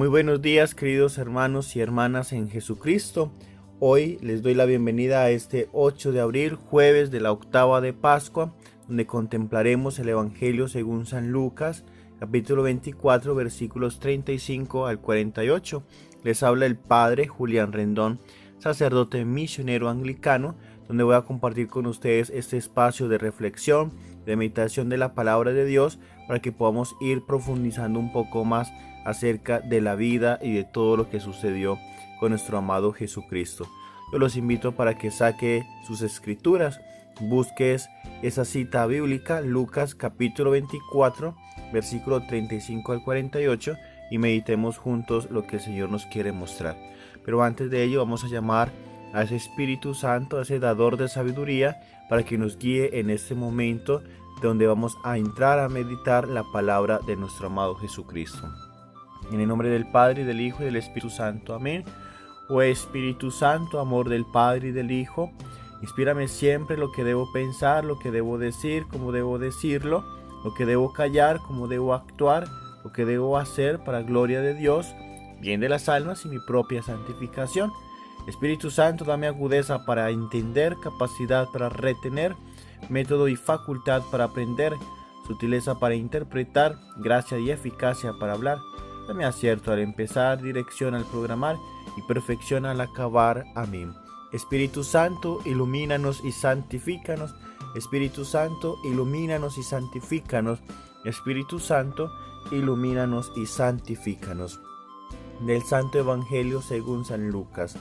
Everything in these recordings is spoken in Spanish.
buenos días, queridos hermanos y hermanas en Jesucristo. Hoy les doy la bienvenida a este 8 de abril, jueves de la octava de Pascua, donde contemplaremos el Evangelio según San Lucas, capítulo 24, versículos 35 al 48. Les habla el Padre Julián Rendón, sacerdote misionero anglicano, donde voy a compartir con ustedes este espacio de reflexión, de meditación de la palabra de Dios, para que podamos ir profundizando un poco más acerca de la vida y de todo lo que sucedió con nuestro amado Jesucristo. Yo los invito para que saque sus escrituras, busques esa cita bíblica, Lucas capítulo 24, versículo 35 al 48, y meditemos juntos lo que el Señor nos quiere mostrar. Pero antes de ello vamos a llamar a ese Espíritu Santo, a ese dador de sabiduría, para que nos guíe en este momento donde vamos a entrar a meditar la palabra de nuestro amado Jesucristo. En el nombre del Padre, y del Hijo, y del Espíritu Santo. Amén. Oh Espíritu Santo, amor del Padre y del Hijo, inspírame siempre lo que debo pensar, lo que debo decir, cómo debo decirlo, lo que debo callar, cómo debo actuar, lo que debo hacer para gloria de Dios, bien de las almas y mi propia santificación. Espíritu Santo, dame agudeza para entender, capacidad para retener, método y facultad para aprender, sutileza para interpretar, gracia y eficacia para hablar. Dame acierto al empezar, dirección al programar y perfección al acabar. Amén. Espíritu Santo, ilumínanos y santifícanos. Espíritu Santo, ilumínanos y santifícanos. Espíritu Santo, ilumínanos y santifícanos. Del Santo Evangelio según San Lucas.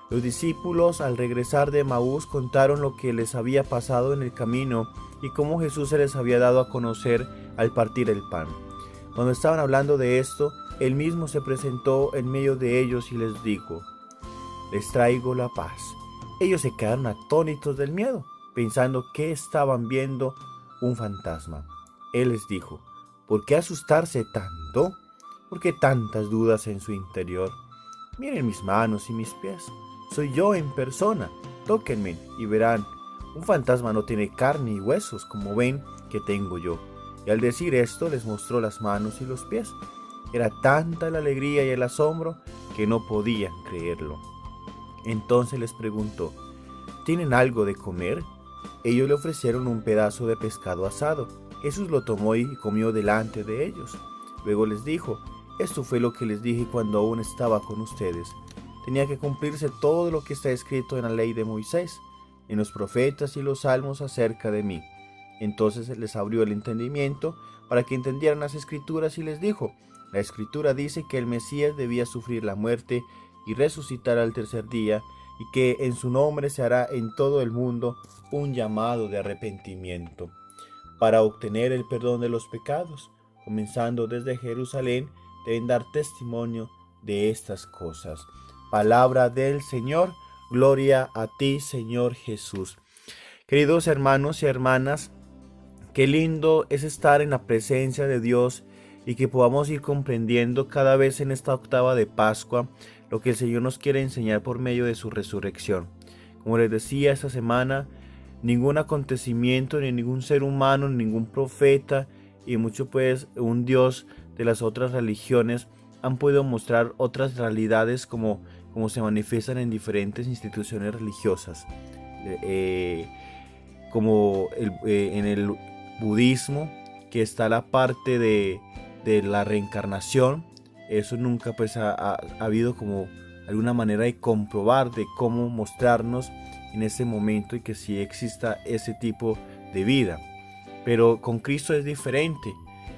Los discípulos al regresar de Emaús contaron lo que les había pasado en el camino y cómo Jesús se les había dado a conocer al partir el pan. Cuando estaban hablando de esto, él mismo se presentó en medio de ellos y les dijo: les traigo la paz. Ellos se quedaron atónitos del miedo, pensando que estaban viendo un fantasma. Él les dijo: ¿por qué asustarse tanto? ¿Por qué tantas dudas en su interior? Miren mis manos y mis pies. Soy yo en persona. Tóquenme y verán. Un fantasma no tiene carne y huesos como ven que tengo yo. Y al decir esto les mostró las manos y los pies. Era tanta la alegría y el asombro que no podían creerlo. Entonces les preguntó: ¿tienen algo de comer? Ellos le ofrecieron un pedazo de pescado asado. Jesús lo tomó y comió delante de ellos. Luego les dijo: esto fue lo que les dije cuando aún estaba con ustedes. Tenía que cumplirse todo lo que está escrito en la ley de Moisés, en los profetas y los salmos acerca de mí. Entonces les abrió el entendimiento para que entendieran las escrituras y les dijo: la escritura dice que el Mesías debía sufrir la muerte y resucitar al tercer día, y que en su nombre se hará en todo el mundo un llamado de arrepentimiento, para obtener el perdón de los pecados. Comenzando desde Jerusalén, deben dar testimonio de estas cosas. Palabra del Señor, gloria a ti, Señor Jesús. Queridos hermanos y hermanas, qué lindo es estar en la presencia de Dios y que podamos ir comprendiendo cada vez en esta octava de Pascua lo que el Señor nos quiere enseñar por medio de su resurrección. Como les decía esta semana, ningún acontecimiento, ni ningún ser humano, ni ningún profeta, y mucho pues un Dios de las otras religiones han podido mostrar otras realidades como se manifiestan en diferentes instituciones religiosas. En el budismo, que está la parte de la reencarnación. Eso nunca pues ha habido como alguna manera de comprobar, de cómo mostrarnos en ese momento y que sí exista ese tipo de vida. Pero con Cristo es diferente.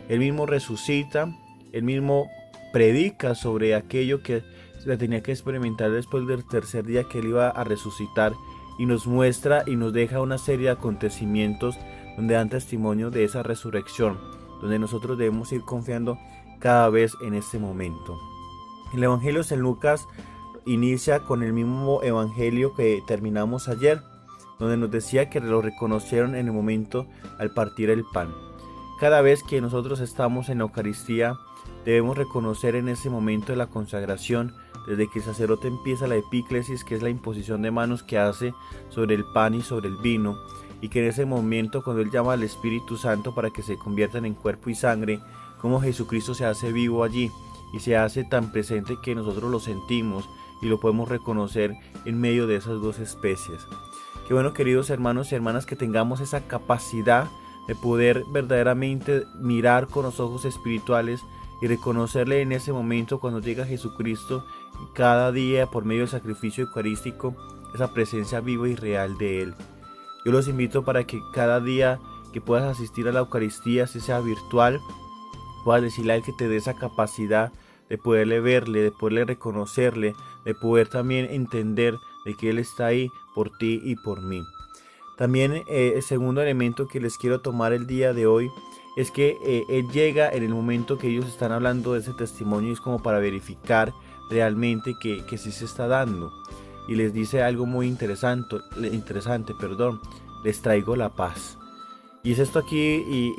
Él mismo resucita, él mismo predica sobre aquello que se tenía que experimentar después del tercer día, que él iba a resucitar, y nos muestra y nos deja una serie de acontecimientos donde dan testimonio de esa resurrección, donde nosotros debemos ir confiando cada vez en este momento. El Evangelio de San Lucas inicia con el mismo Evangelio que terminamos ayer, donde nos decía que lo reconocieron en el momento al partir el pan. Cada vez que nosotros estamos en la Eucaristía, debemos reconocer en ese momento de la consagración, desde que el sacerdote empieza la epíclesis, que es la imposición de manos que hace sobre el pan y sobre el vino, y que en ese momento, cuando él llama al Espíritu Santo para que se conviertan en cuerpo y sangre, como Jesucristo se hace vivo allí y se hace tan presente que nosotros lo sentimos y lo podemos reconocer en medio de esas dos especies. Qué bueno, queridos hermanos y hermanas, que tengamos esa capacidad de poder verdaderamente mirar con los ojos espirituales y reconocerle en ese momento cuando llega Jesucristo cada día por medio del sacrificio eucarístico, esa presencia viva y real de Él. Yo los invito para que cada día que puedas asistir a la Eucaristía, si sea virtual, puedas decirle a Él que te dé esa capacidad de poderle verle, de poderle reconocerle, de poder también entender de que Él está ahí por ti y por mí. También el segundo elemento que les quiero tomar el día de hoy es que Él llega en el momento que ellos están hablando de ese testimonio, y es como para verificar realmente que sí se está dando. Y les dice algo muy interesante, les traigo la paz. Y es esto aquí,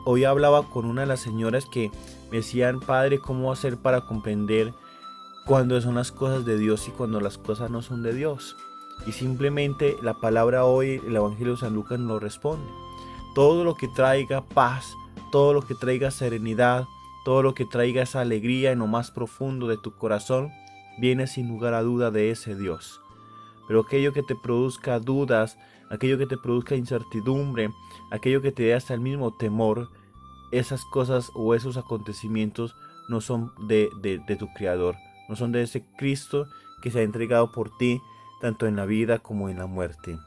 hoy hablaba con una de las señoras que me decían: Padre, ¿cómo hacer para comprender cuándo son las cosas de Dios y cuando las cosas no son de Dios? Y simplemente la palabra hoy, el Evangelio de San Lucas nos lo responde. Todo lo que traiga paz, todo lo que traiga serenidad, todo lo que traiga esa alegría en lo más profundo de tu corazón, viene sin lugar a duda de ese Dios. Pero aquello que te produzca dudas, aquello que te produzca incertidumbre, aquello que te dé hasta el mismo temor, esas cosas o esos acontecimientos no son de tu Creador, no son de ese Cristo que se ha entregado por ti, tanto en la vida como en la muerte.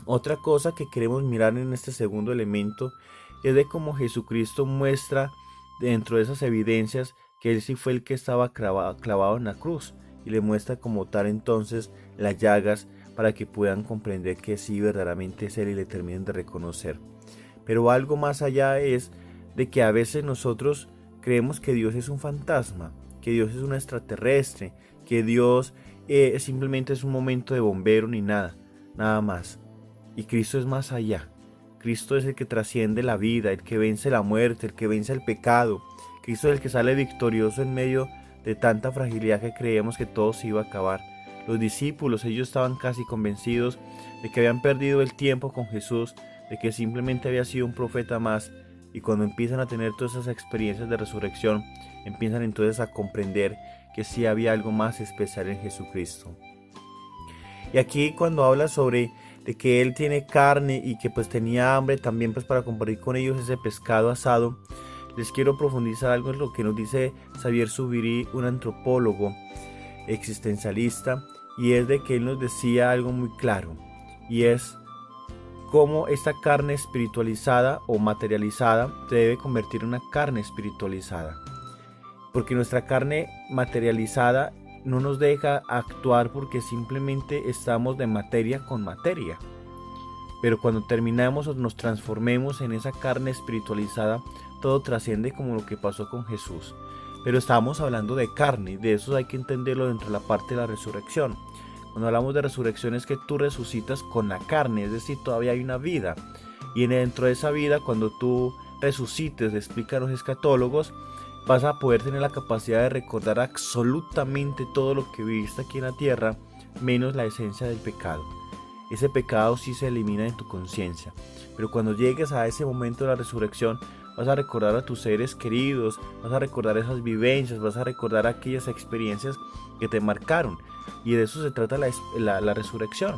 Otra cosa que queremos mirar en este segundo elemento es de cómo Jesucristo muestra dentro de esas evidencias que Él sí fue el que estaba clavado en la cruz, y le muestra como tal entonces las llagas para que puedan comprender que sí verdaderamente es Él y le terminen de reconocer. Pero algo más allá es de que a veces nosotros creemos que Dios es un fantasma, que Dios es un extraterrestre, que Dios simplemente es un momento de bombero ni nada más. Y Cristo es más allá. Cristo es el que trasciende la vida, el que vence la muerte, el que vence el pecado. Cristo es el que sale victorioso en medio de tanta fragilidad que creíamos que todo se iba a acabar. Los discípulos, ellos estaban casi convencidos de que habían perdido el tiempo con Jesús, de que simplemente había sido un profeta más, y cuando empiezan a tener todas esas experiencias de resurrección, empiezan entonces a comprender que sí había algo más especial en Jesucristo. Y aquí cuando habla sobre de que Él tiene carne y que pues tenía hambre también pues para compartir con ellos ese pescado asado, les quiero profundizar algo en lo que nos dice Xavier Zubiri, un antropólogo existencialista, y es de que él nos decía algo muy claro, y es cómo esta carne espiritualizada o materializada se debe convertir en una carne espiritualizada, porque nuestra carne materializada no nos deja actuar porque simplemente estamos de materia con materia. Pero cuando terminamos o nos transformemos en esa carne espiritualizada, todo trasciende, como lo que pasó con Jesús. Pero estamos hablando de carne, de eso hay que entenderlo dentro de la parte de la resurrección. Cuando hablamos de resurrección es que tú resucitas con la carne, es decir, todavía hay una vida. Y dentro de esa vida, cuando tú resucites, explican los escatólogos, vas a poder tener la capacidad de recordar absolutamente todo lo que viviste aquí en la tierra, menos la esencia del pecado. Ese pecado sí se elimina de tu conciencia, pero cuando llegues a ese momento de la resurrección, vas a recordar a tus seres queridos, vas a recordar esas vivencias, vas a recordar aquellas experiencias que te marcaron. Y de eso se trata la resurrección,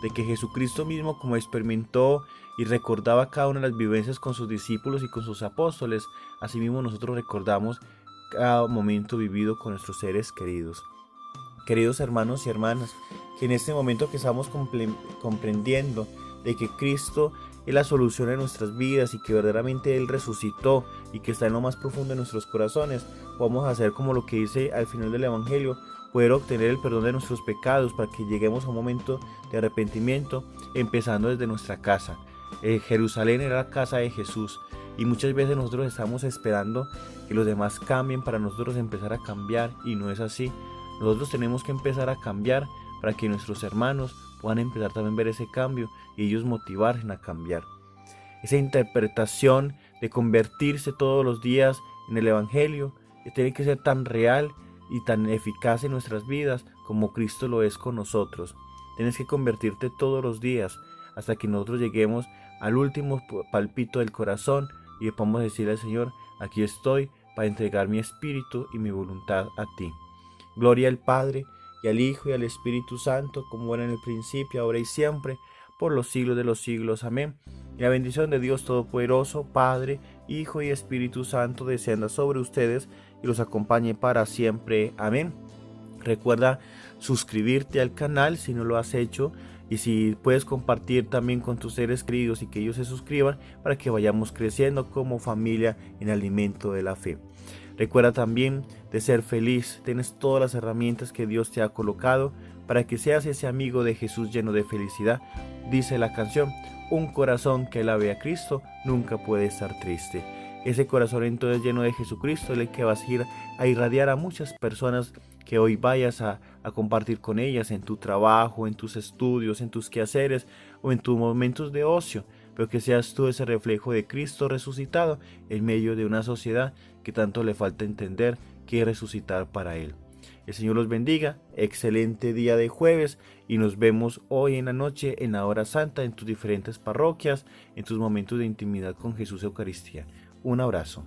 de que Jesucristo mismo, como experimentó y recordaba cada una de las vivencias con sus discípulos y con sus apóstoles, asimismo nosotros recordamos cada momento vivido con nuestros seres queridos. Queridos hermanos y hermanas, que en este momento que estamos comprendiendo de que Cristo es la solución de nuestras vidas y que verdaderamente Él resucitó y que está en lo más profundo de nuestros corazones, vamos a hacer como lo que dice al final del Evangelio, poder obtener el perdón de nuestros pecados para que lleguemos a un momento de arrepentimiento, empezando desde nuestra casa. Jerusalén era la casa de Jesús, y muchas veces nosotros estamos esperando que los demás cambien para nosotros empezar a cambiar, y no es así. Nosotros tenemos que empezar a cambiar para que nuestros hermanos puedan empezar también a ver ese cambio y ellos motivarse a cambiar. Esa interpretación de convertirse todos los días en el Evangelio que tiene que ser tan real y tan eficaz en nuestras vidas como Cristo lo es con nosotros. Tienes que convertirte todos los días hasta que nosotros lleguemos al último palpito del corazón y podamos decirle al Señor: aquí estoy, para entregar mi espíritu y mi voluntad a ti. Gloria al Padre, y al Hijo, y al Espíritu Santo, como era en el principio, ahora y siempre, por los siglos de los siglos. Amén. Y la bendición de Dios Todopoderoso, Padre, Hijo y Espíritu Santo, descienda sobre ustedes y los acompañe para siempre. Amén. Recuerda suscribirte al canal si no lo has hecho, y si puedes compartir también con tus seres queridos y que ellos se suscriban para que vayamos creciendo como familia en alimento de la fe. Recuerda también de ser feliz. Tienes todas las herramientas que Dios te ha colocado para que seas ese amigo de Jesús lleno de felicidad. Dice la canción: un corazón que alabe a Cristo nunca puede estar triste. Ese corazón entonces lleno de Jesucristo es el que vas a ir a irradiar a muchas personas que hoy vayas a compartir con ellas en tu trabajo, en tus estudios, en tus quehaceres o en tus momentos de ocio, pero que seas tú ese reflejo de Cristo resucitado en medio de una sociedad que tanto le falta entender que resucitar para Él. El Señor los bendiga, excelente día de jueves, y nos vemos hoy en la noche en la hora santa en tus diferentes parroquias, en tus momentos de intimidad con Jesús Eucaristía. Un abrazo.